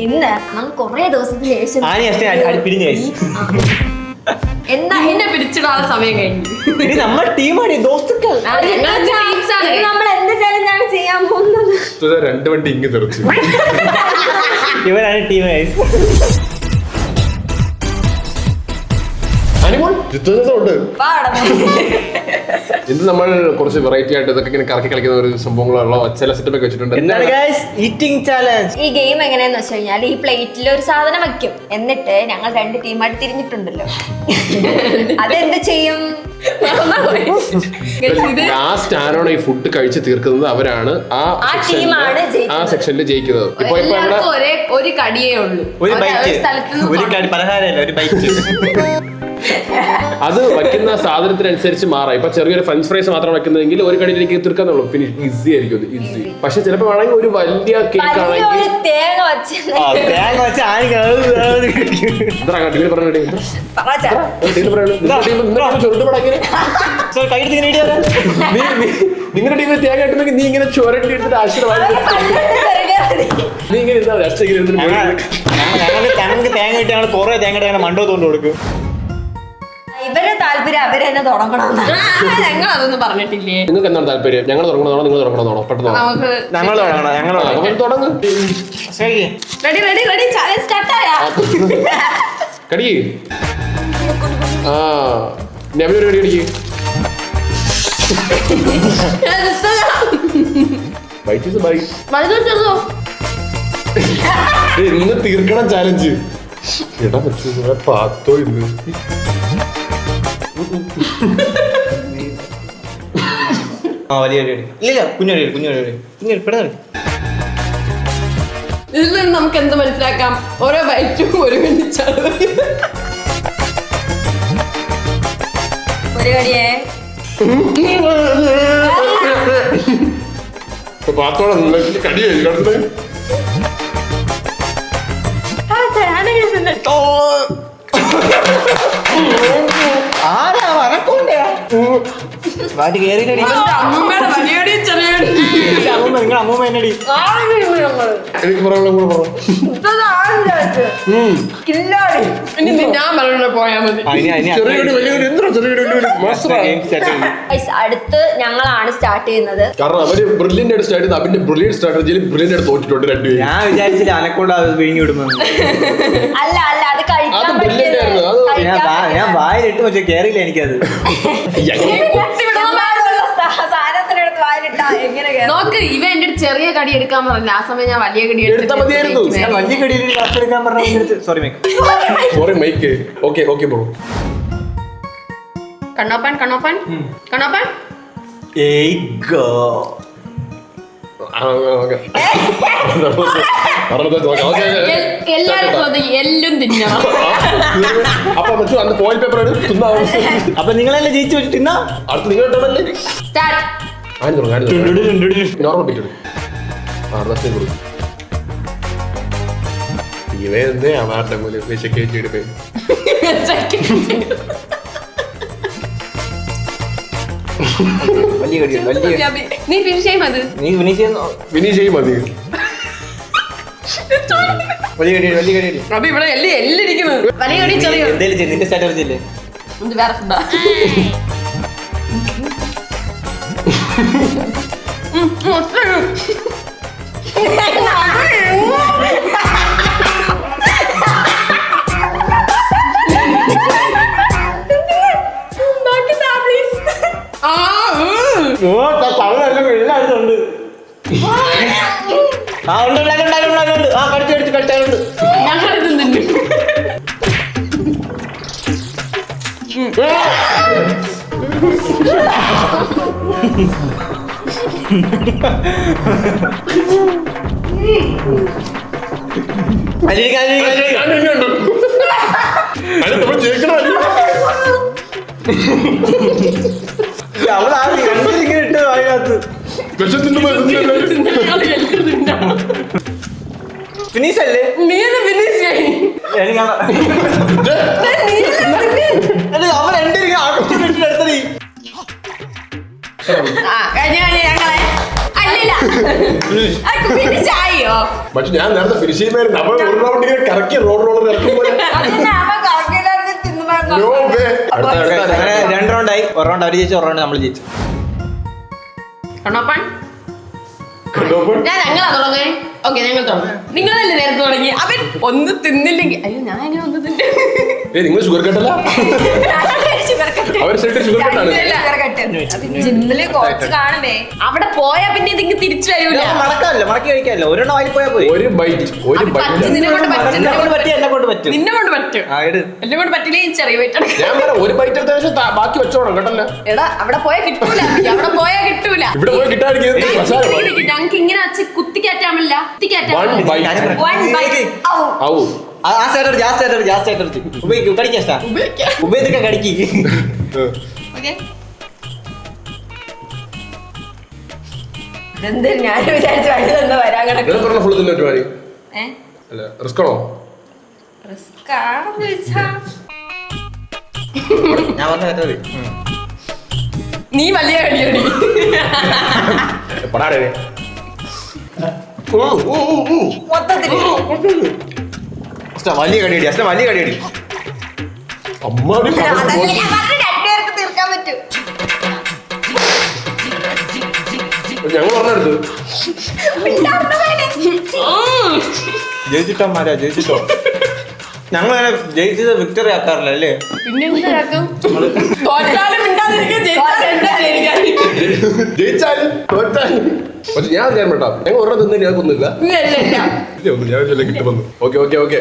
ഇന്ന് നമ്മൾ കൊറേ ദിവസത്തിന് ശേഷം എന്താ എന്നെ പിടിച്ചിടാനുള്ള സമയം കഴിഞ്ഞു. നമ്മൾ ടീമാണ്, ദോസ്തുക്കൾ. നമ്മൾ എന്ത് ചലഞ്ചാണ് ചെയ്യാൻ പോകുന്നത്? 2 വണ്ടി ഇങ്ങ് തെറിച്ചു. ഇവരാണ് ടീം. ഇത് നമ്മൾ കുറച്ച് വെറൈറ്റി ആയിട്ട് ഇതൊക്കെ ഇങ്ങനെ കറക്കി കളിക്കുന്ന ഒരു സംഭവങ്ങളുള്ള ചില സെറ്റപ്പ് ഒക്കെ വെച്ചിട്ടുണ്ട്. ഈ ഗെയിം എങ്ങനെയാന്ന് വെച്ച് കഴിഞ്ഞാൽ ഈ പ്ലേറ്റിൽ ഒരു സാധനം വെക്കും, എന്നിട്ട് ഞങ്ങൾ 2 ടീമായിട്ട് തിരിഞ്ഞിട്ടുണ്ടല്ലോ. അതെന്ത് ചെയ്യും? ലാസ്റ്റ് ആരാണ് ഈ ഫുഡ് കഴിച്ച് തീർക്കുന്നത് അവരാണ് ആ സെക്ഷനിൽ ജയിക്കുന്നത്. ഇപ്പൊ ഒരു കടിയേ ഉള്ളൂ, ഒരു പലഹാരമല്ല, ഒരു ബൈറ്റ്. അത് വയ്ക്കുന്ന സാധനത്തിനനുസരിച്ച് മാറാം. ഇപ്പൊ ചെറിയൊരു ഫ്രഞ്ച് ഫ്രൈസ് മാത്രം വെക്കുന്നതെങ്കിൽ ഒരു കടിയിലേക്ക് തീർക്കാന്നുള്ളൂ, ഫിനിഷ് ഈസി ആയിരിക്കും. ഈസി. പക്ഷെ ചിലപ്പോ വേണമെങ്കിൽ ഒരു വലിയ കേക്ക് ആണെങ്കിൽ തേങ്ങ നിങ്ങളുടെ ടീമിൽ തേങ്ങ കിട്ടുന്നെങ്കിൽ നീ ഇങ്ങനെ ചുരണ്ടി എടുത്തിട്ട് ആശീർവാദം നീ ഇങ്ങനെ ഞങ്ങൾക്ക് തേങ്ങ കിട്ടി ഞങ്ങൾ കുറെ തേങ്ങ മണ്ടോ കൊണ്ട് കൊടുക്കും. ഇവരെ താല്പര്യം അവരെന്നെ തുടങ്ങണമെന്ന്. ഞങ്ങൾ അതൊന്നും പറഞ്ഞിട്ടില്ലേ. നിങ്ങൾക്ക് എന്താണ് താല്പര്യം? ഞങ്ങൾ തുടങ്ങണമെന്നാണോ നിങ്ങൾ തുടങ്ങണമെന്നാണോ? പെട്ടെന്ന് ഞങ്ങൾ തുടങ്ങും. കടി ആ നവീൻ ഒരു കടി ഇന്ന് തീർക്കണം ചാലഞ്ച്. എടാ പാത്തോ ഇന്ന് ഇതിൽ നിന്ന് നമുക്ക് എന്ത് മനസ്സിലാക്കാം? ഓരോ ബൈറ്റും ഒരു മിനിറ്റാണ്. ഒരു കടിയേ പാത്തോളം കടിയായി കിടന്നത്. അമ്മൂമ്മയുടെ വലിയടി ചെറിയടി. അമ്മൂമ്മ എന്നടി എനിക്ക് പറയാനുള്ള ഇനി ഞാൻ പറഞ്ഞ പോയാ മതി. അടുത്ത് ഞങ്ങളാണ് സ്റ്റാർട്ട് ചെയ്യുന്നത്. കാരണം അവര് ബ്രില്യന്റ് ആയിട്ട് സ്റ്റാർട്ട് ചെയ്ത് അവന്റെ ബ്രില്യന്റ് സ്ട്രാറ്റജിയിൽ ബ്രില്യന്റ് ആയിട്ട് തോറ്റിട്ടുണ്ട് രണ്ടുപേരും. ഞാൻ വിചാരിച്ചില്ല അനക്കൊണ്ട് അത് പിഴിഞ്ഞു വിടുന്നു. അല്ല അല്ല അത് കഴിക്കാൻ ഞാൻ വായിലിട്ട് പക്ഷെ കേറിയില്ല എനിക്കത്. നോക്ക്, ഇവ എന്റെ ചെറിയ കടി എടുക്കാൻ പറഞ്ഞ ആ സമയം ഞാൻ വലിയ കടി എടുത്താൽ മതിയായിരുന്നു. വലിയ കടിയിൽ എടുക്കാൻ പറഞ്ഞ sorry mike. Okay okay bro. കണ്ണോപ്പൻ കണ്ണോപ്പൻ കണ്ണോപ്പൻ എല്ലാരും എല്ലും തിന്നണം. ഫോയിൽ പേപ്പർ അപ്പൊ നിങ്ങളെല്ലാം ജയിച്ചു വെച്ച് തിന്നാ. അടുത്ത് നിങ്ങൾ നോർമൽ പിറ്റെടു ഇവ എന്തേ അവാർഡ് പോലെ വിശക്കേറ്റിയെടുപ്പേ. വലിയ കടിയാണ് വലിയ. നീ ഫിനിഷ് ചെയ്യും അത്. നീ ഫിനിഷ് ചെയ്യും മതി. വലിയ കടിയാണ് വലിയ കടിയാണ്. അപ്പൊ ഇവിടെ എല്ലിരിക്കുന്നത് വലിയ കടി ചെറിയ എന്തേലും നിന്റെ സ്ട്രാറ്റജി അല്ലേ? വേറെ ഫുഡാ. എല്ലായിടത്തും ഉണ്ട്. കളിച്ചാലുണ്ട്. ഞങ്ങളിത് തിന്നും. അവളിങ്ങനെ ഇട്ട് അതിനകത്ത് ഫിനിഷ് അല്ലേ? നീ ഫിനിഷ് ചെയ്യും. അവൻ എന്റെ എടുത്തടി. ഞങ്ങളെ അല്ലില്ല ഫിനിഷ് ആയി. അറിയോ? പക്ഷെ ഞാൻ നേരത്തെ ഫിനിഷ് ചെയ്യുമ്പോൾ നമ്മൾ ഒരു റൗണ്ട് ഇങ്ങനെ കറക്കി റോഡ് റോളർ ഇറക്കുമ്പോൾ No way. അങ്ങനെ 2 റൗണ്ടായി. 1 റൗണ്ട് അവര് ജയിച്ചു, 1 റൗണ്ട് നമ്മൾ ജയിച്ചു. കണ്ണോപ്പൻ കണ്ടോപ്പോൾ ഞങ്ങളാ തുടങ്ങേ. ഓക്കെ ഞങ്ങൾ തുടങ്ങാം. നിങ്ങളല്ലേ നേരത്തെ തുടങ്ങി. അവൻ ഒന്ന് തിന്നില്ലെങ്കിൽ അയ്യോ ഞാൻ എങ്ങനെ ഒന്ന് തിന്നു. നിങ്ങൾ ഷുഗർ കട്ടല്ല അവർ ഷുഗർ കട്ടാണ്. ജിമ്മില് കുറച്ച് കാണുമ്പേ അവിടെ പോയാ പിന്നെ ഇതിങ്ങ് തിരിച്ചു വരൂല. മടക്കാമല്ലോ, മടക്കി കഴിക്കാമല്ലോ. ഒരെണ്ണം വായി പോയാൽ പോയി. ഒരു ബൈറ്റ് നിന്നെ കൊണ്ട് പറ്റും. എന്നെ കൊണ്ട് പറ്റും. നിന്നെ കൊണ്ട് പറ്റും. ആ, ഇട്. എന്നെ കൊണ്ട് പറ്റില്ലേ ചെറിയ വെയിറ്റ് ഞാൻ പറയാം, ഒരു ബൈറ്റ് എടുത്ത ശേഷം ബാക്കി വെച്ചോണം കേട്ടല്ലോ. എടാ അവിടെ പോയാ കിട്ടൂല. അവിടെ പോയാ കിട്ടൂല. ഇവിടെ പോയി കിട്ടാതിരിക്കും. ഞങ്ങൾക്ക് ഇങ്ങനെ വെച്ച് കുത്തി കയറ്റാൻ പറ്റില്ല. കുത്തി കയറ്റാൻ One bite. One bite. ഔ ആ സ്റ്റേറ്റർ ഉപയോഗിക്കും. കടിക്കാ ഉപയോഗിക്ക കടിക്ക്. ഓക്കെ ഇതെന്ത് ഞാൻ വിചാരിച്ചു അടുത്തെന്താ വരാൻ കിടക്കും. ഫുള്ള് തിന്നു പറ്റുമാരി അല്ല റിസ്ക് ആണോ? റിസ്ക് ആണെന്ന് ചോദിച്ചാ ഞാൻ പറഞ്ഞ നീ വലിയ കടിയടി. പടാടേ മൊത്തത്തില് വലിയ കടിയടി. അച്ഛൻ വലിയ കടിയടി. അമ്മാടി അതല്ലേ ഞാൻ പറഞ്ഞു, രണ്ടുപേർക്ക് തീർക്കാൻ പറ്റും. ഞങ്ങൾ പറഞ്ഞെടുത്ത് ജയിച്ചിട്ടോ ഞങ്ങൾ അങ്ങനെ ജയിച്ചത് വിക്ടറി ആക്കാറില്ല അല്ലേ? പിന്നെ എന്താക്കും തോറ്റാലും മിണ്ടാതിരിക്കുക, ജയിച്ചാലും തോറ്റാലും. പക്ഷെ ഞാൻ വിചാരം കേട്ടോ, ഞങ്ങൾ ഒരെണ്ണം തിന്നു ഞാൻ കൊന്നില്ല. ഞാൻ കിട്ടുമെന്ന്. ഓക്കെ ഓക്കെ ഓക്കെ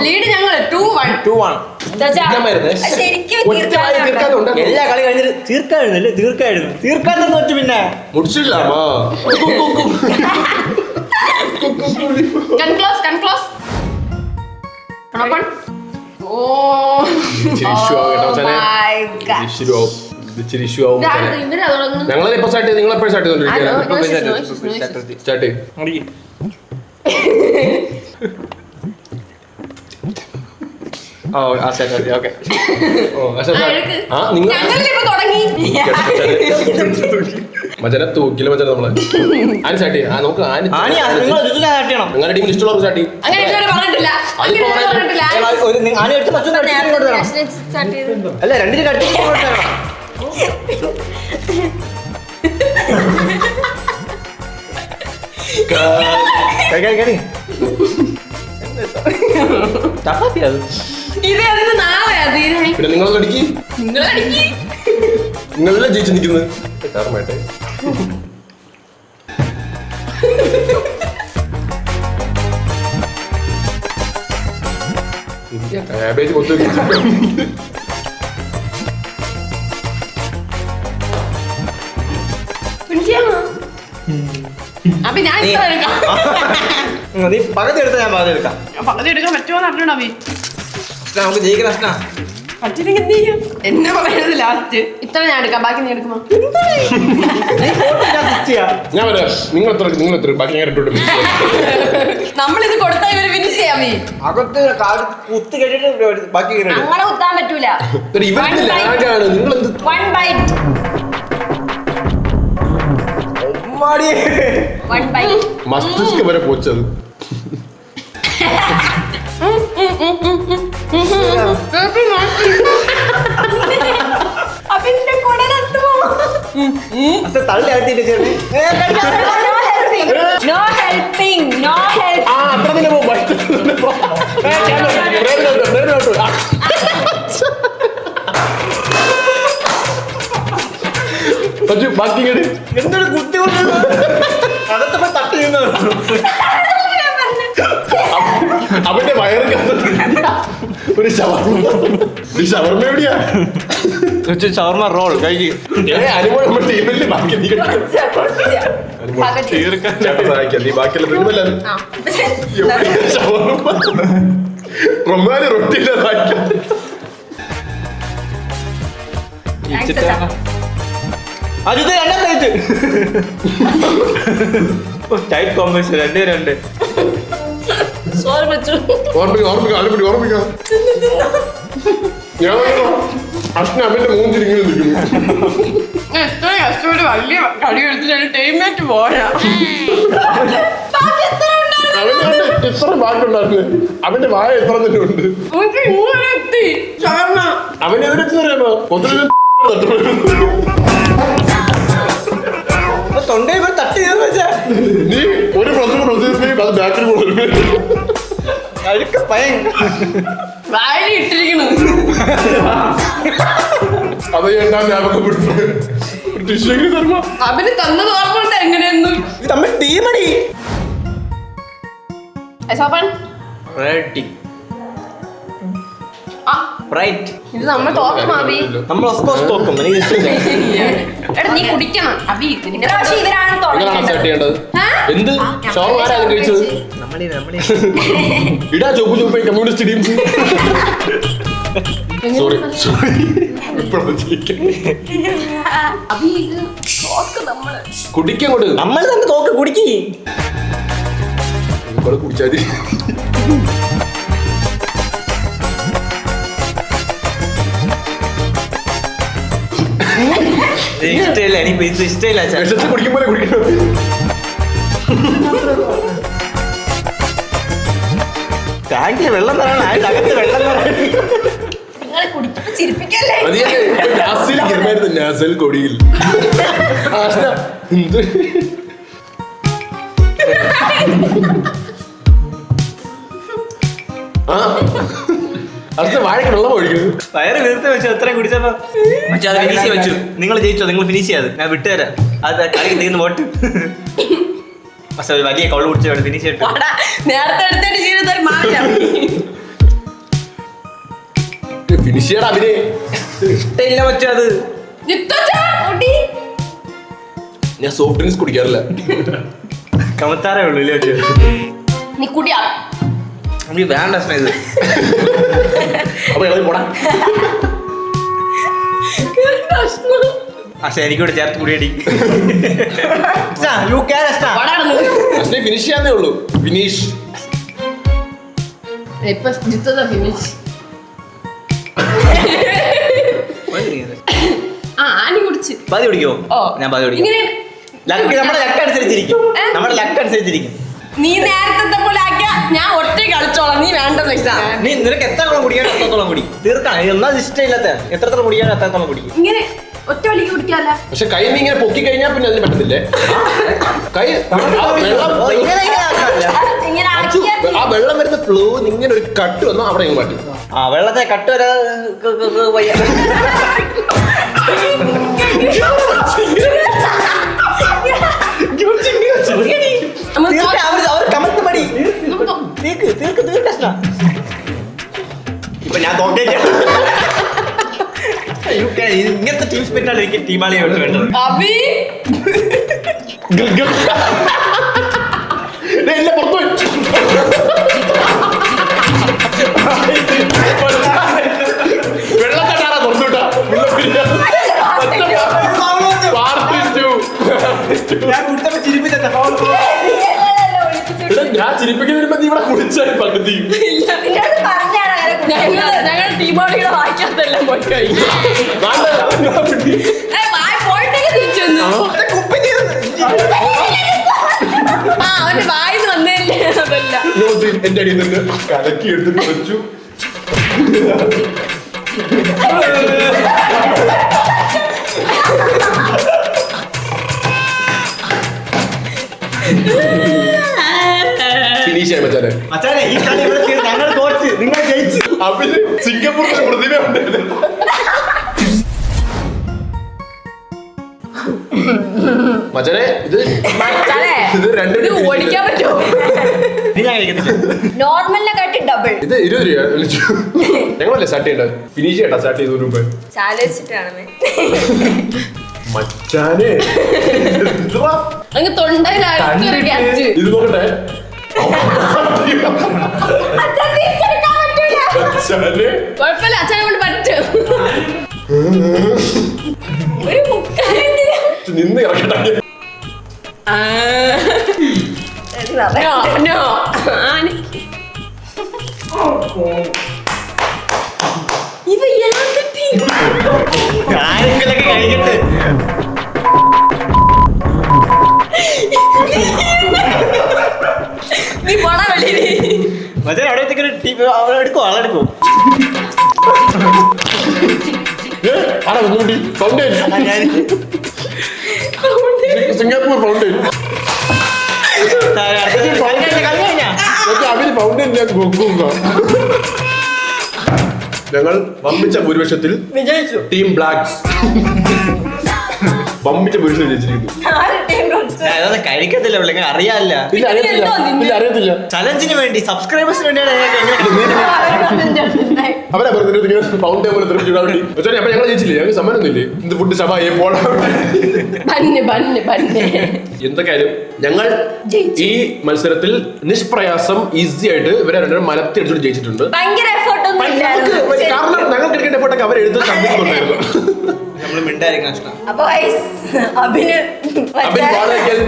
ലീഡ് ഞങ്ങൾ 2-1. ശരിക്കും തീർക്കാനുണ്ട്. എല്ലാ കളി കഴിഞ്ഞിട്ട് തീർക്കായിരുന്നു വെച്ചു. പിന്നെ മുടിച്ചില്ല കൺക്ലോസ് ഓ ഞങ്ങളിപ്പോ സ്റ്റാർട്ട് ചെയ്ത് നിങ്ങൾ എപ്പോഴും സ്റ്റാർട്ട് ചെയ്തോണ്ടിരിക്കുക. Start okay. മജനെ തൂക്കില്ല മജന നമ്മളെ ആര് സ്റ്റാർട്ട് ചെയ്യും? നമുക്ക് അങ്ങനെ ടീമിൽ ഇഷ്ടമുള്ള സ്റ്റാർട്ട് ചെയ്യും. അല്ല രണ്ടിന് കട്ടി ചപ്പാത്തി അത് പിന്നെ നിങ്ങളൊന്നും അടിക്കി. നിങ്ങളെല്ലാം ജയിച്ചു നിൽക്കുന്നത് കാരണമായിട്ടെ. കാബേജ് കൊത്തു അപ്പൊ ഞാൻ ഇത്ര എടുക്കാം. നീ പകുതി എടുത്താൽ ഞാൻ പകുതി എടുക്കാം. പകുതി എടുക്കാൻ പറ്റുമോന്ന് അറിഞ്ഞോ? നമുക്ക് ജയിക്കണം അഷ്ന. പറ്റില്ലെങ്കിൽ എന്ത് ചെയ്യും? എന്നെ പറയുന്നത് ലാസ്റ്റ്. ഇത്ര ഞാൻ എടുക്കാം, ബാക്കി നീ എടുക്കുമോ? ഞാൻ പറയാം, നിങ്ങൾ എത്ര ബാക്കി ഞാൻ രണ്ടോട്ട് നമ്മളിത് കൊടുത്താൽ ഇവര് ഫിനിഷ് ചെയ്യാമേ. അകത്ത് കുത്തി കെട്ടിട്ട് ബാക്കി അങ്ങനെ കുത്താൻ പറ്റൂല. ഇവരുടെ ലാഗാണ്. നിങ്ങൾ എന്ത് One bite. One bite. മസ്തിഷ്ക വരെ പോച്ചത്. അതിന്റെ കൂടെ തള്ളി അകത്തിട്ട് ചേർന്ന് No helping. ബാക്കി എന്തൊരു കുത്തി അകത്തപ്പോ തട്ടി അവന്റെ വയറ് ഒരു ഷവർമ എവിടെയാ? ഷവർമ റോൾ കഴിക്ക്. അനുമോൾ നമ്മുടെ ടീമിൽ ബാക്കി നീ ബാക്കിയല്ല റൊമാന് റൊട്ടിയില്ല അജിത് ടൈറ്റ് കോമ്പിനേഷൻ 2-2. ഓർമ്മിക്കാം ഞാൻ അഷ്ന അവന്റെ മൂന്നിരിങ്ങനെ നിൽക്കുന്നു. എത്ര കഷ്ടപ്പെട്ട് വലിയ കടി എടുത്തിട്ട് ടീമേറ്റ് പോരാ. അവന് ഇത്ര ബാക്കിയുണ്ടായിരുന്നു. അവന്റെ വായ എത്ര തന്നെ ഉണ്ട്. നമുക്ക് ഇങ്ങനെ എത്തി ഷവർമ്മ. അവന് എതിരെത്തി തരാമോ? തൊണ്ടയിൽ തട്ടി വെച്ചാ നീ ഒരു പ്രശ്നം അത് ബാക്കിൽ കൊണ്ടുവരും. അഴുക്ക പയൻ വായിൽ ഇട്ടിരിക്കുന്നു. അത് ഞാൻ ടിഷ്യൂ തരുമ്പോ അവന് തന്നത് ഓർമ്മയുണ്ട് എങ്ങനെയൊന്നും. ഇത് നമ്മൾ ടീമടി റൈറ്റ്. ഇത് നമ്മൾ തോക്കും അബി. നമ്മൾ ഓഫ് കോഴ്സ് തോക്കും. എടാ നീ കുടിക്കണം അബി. പക്ഷെ ഇവരാണ് എങ്ങനെയാണ് സെറ്റ് ചെയ്യേണ്ടത്? എന്ത് ആ, ഷവർമ്മ ആരാണ് കഴിച്ചത്? ഇടാ ചൊപ്പ് ചൊപ്പ് കമ്മ്യൂണിസ്റ്റ് ടീംസ്. സോറി അബി ഇത് തോക്ക് നമ്മള് കുടിക്കങ്ങോട്ട് നമ്മൾ തന്നെ തോക്ക് കുടിക്കി. കുടിച്ചാൽ ഇഷ്ടമില്ല. എനിക്ക് ഇത് ഇഷ്ടമില്ല. വിഷത്തിൽ കുടിക്കുമ്പോൾ കുടിക്കണം. ടാങ്കില് വെള്ളം തരാണ്. അകത്ത് വെള്ളം തരാണ്. നിങ്ങളെ കുടിക്കുമ്പോ ചിരിപ്പിക്കല്ലേ. നാസൽ കൊടിയിൽ എന്ത് അടുത്ത വാഴയ്ക്ക് വെള്ളം ഒഴിക്കുന്നു. വയറ് വീർത്ത് വെച്ചു. എത്രയും കുടിച്ചപ്പോ പക്ഷെ അത് ഫിനിഷ് വെച്ചു. നിങ്ങൾ ജയിച്ചോ? നിങ്ങൾ ഫിനിഷ് ചെയ്യാതെ ഞാൻ വിട്ടുതരാം. അത് കളി തീർന്ന് പോട്ട്. പക്ഷെ ഒരു വലിയ കൗള് കുടിച്ചു ഫിനിഷ് ചെയ്തിട്ട് നേരത്തെ എടുത്തിട്ട് ജീവിതത്തിൽ മാറില്ല. ഫിനിഷ് ചെയ്യണം അവര്. ഇഷ്ടമില്ല പക്ഷെ അത് ഞാൻ സോഫ്റ്റ് ഡ്രിങ്ക്സ് കുടിക്കാറില്ല. കമത്താറേ ഉള്ളൂ ഇല്ലേ? നീ കുടിയാ. നമുക്ക് വേണ്ട ഇത്. അപ്പൊ ഇളകി പോടാ. പക്ഷെ എനിക്കൂടെ ചേർത്ത് കുടിയടി. ഫിനിഷ് ചെയ്യാന്നേ ഉള്ളൂ. ഫിനിഷ് ഇപ്പൊ ജിത്തത ഫിനിഷ്. ആ ആനി കുടിച്ച് പതി കുടിക്കോ? ഞാൻ പതി കുടിക്കും. ലക്ക് നമ്മുടെ ലക്ക് അനുസരിച്ചിരിക്കും. നമ്മുടെ ലക്ക് അനുസരിച്ചിരിക്കും. നീ നേരത്തെ പോലെ ആക്കിയ ഞാൻ ഒറ്റ കളിച്ചോളാം. നീ വേണ്ടെന്ന് വെച്ചാ നീ നിനക്ക് എത്രത്തോളം കുടിക്കാൻ അത്രത്തോളം കുടി. തീർക്കണം. എന്നാ ഇഷ്ടമില്ലാത്ത എത്രത്തോളം കുടിക്കാൻ അത്രത്തോളം കുടിക്കും. ഇങ്ങനെ ഒറ്റ വലിക്ക് കുടിക്കാല്ല. പക്ഷെ കൈ നീ ഇങ്ങനെ പൊക്കി കഴിഞ്ഞാൽ പിന്നെ അതിന് പറ്റത്തില്ലേ? കൈ ഇങ്ങനെ ആക്കിയാ ആ വെള്ളം വരുന്ന ഫ്ലോ ഇങ്ങനെ ഒരു കട്ട് വന്നാൽ അവിടെ ഇങ്ങ് മാറ്റും. ആ വെള്ളത്തെ കട്ട് വരാ കമത്ത് പടി. തീർക്ക് തീർക്ക് തീർക്കഷ്ണ. ഇപ്പൊ ഞാൻ തോക്കേക്കാം. ഇങ്ങനത്തെ ടീം സ്പിരിറ്റാണ് എനിക്ക് ടീമാളിയെ വേണ്ടത്. അബി വെള്ളത്തട്ടാറാ തുറന്നുവിട്ടാ. ഞാൻ ചിരിപ്പിക്കുന്ന വരുമ്പോ നീ ഇവിടെ കുടിച്ചാൽ പകുതി. ഞങ്ങളുടെ ടീമോളികളെ വായിക്കാത്തെല്ലാം പോയി കഴിഞ്ഞു. പോയിട്ടൊക്കെ തിരിച്ചു ആ അവന്റെ വായിന്ന് വന്നേല്ലേ. അതല്ല എന്റെ അടിയിൽ നിന്ന് കലക്കി എടുത്തിട്ട് വെച്ചു. ഫിനിഷ് ചെയ്യാൻ പറ്റാനെ അച്ഛനെ ഈ കളി ഇവിടെ ഞങ്ങൾ തോറ്റ്, നിങ്ങൾ ജയിച്ചു. അവന് സിംഗപ്പൂരിലെ പ്രതിഭ ഉണ്ടായിരുന്നു. മച്ചാനെ ഇത് രണ്ടു ഓടിക്കാൻ പറ്റുമോ? നോർമലിനെ കാട്ടി ഡബിൾ. ഇത് 20 രൂപ വിളിച്ചു. ഞങ്ങളല്ലേ സ്റ്റാർട്ട് ചെയ്യേണ്ടത്? ഫിനിഷ് ചെയ്യട്ടാ സ്റ്റാർട്ട് ചെയ്ത മുമ്പ് ചാലിച്ചിട്ടാണ് മച്ചാനെ അങ്ങ് തൊണ്ടയിലായിട്ട് ഇത് നോക്കട്ടെ. കുഴപ്പമില്ല, അച്ഛനെ കൊണ്ട് പറ്റും. ഒരു നിന്ന് ഇറക്കട്ടെ. ഇവ ആരെങ്കിലൊക്കെ കഴിക്കട്ടെ. നീ മച്ചാൻ അവിടെ ഒരു ടീം എടുക്കോ ആളെടുക്കോ ഫൗണ്ടൈൻ സിംഗപ്പൂർ ഫൗണ്ടൈൻ അവര് ഫൗണ്ടൈൻ ഞങ്ങൾ വമ്പിച്ച ഭൂരിപക്ഷത്തിൽ വിജയിച്ചു ടീം ബ്ലാക്സ് വമ്പിച്ച ഭൂരിപക്ഷം ജയിച്ചിരിക്കുന്നു. അതൊന്നും കഴിക്കത്തില്ല പിള്ളേർ അറിയാല്ല ഇല്ല അറിയത്തില്ല ചലഞ്ചിന് വേണ്ടി സബ്സ്ക്രൈബേഴ്സിന് വേണ്ടിയാണ് അവരാ പറഞ്ഞിട്ട് ഫൗണ്ടൈൻ പോലെ തെറിച്ചിടാൻ വേണ്ടി അപ്പൊ ഞങ്ങൾ ജയിച്ചില്ലേ ഞങ്ങൾക്ക് സമ്മാനമൊന്നുമില്ലേ ഇത് ഫുഡ് ശബായി പോടാ എന്തൊക്കെയായാലും ഞങ്ങൾ ഈ മത്സരത്തിൽ നിഷ്പ്രയാസം ഈസി ആയിട്ട് ഇവരെ രണ്ടുപേരും മലത്തി അടിച്ചോണ്ട് ജയിച്ചിട്ടുണ്ട്. ഭയങ്കര എഫേർട്ട് ഒന്നും കാരണം ഞങ്ങൾക്ക് എടുക്കേണ്ട എഫേർട്ടൊക്കെ അവർ എഴുതി തന്നിട്ടുണ്ടായിരുന്നു. നമ്മൾ മിണ്ടായിരിക്കണം കഷ്ടം. അപ്പൊ അഭിന്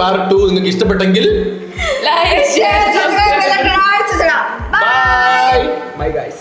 പാർട്ട് 2 നിങ്ങൾക്ക് ഇഷ്ടപ്പെട്ടെങ്കിൽ like share subscribe bye bye guys.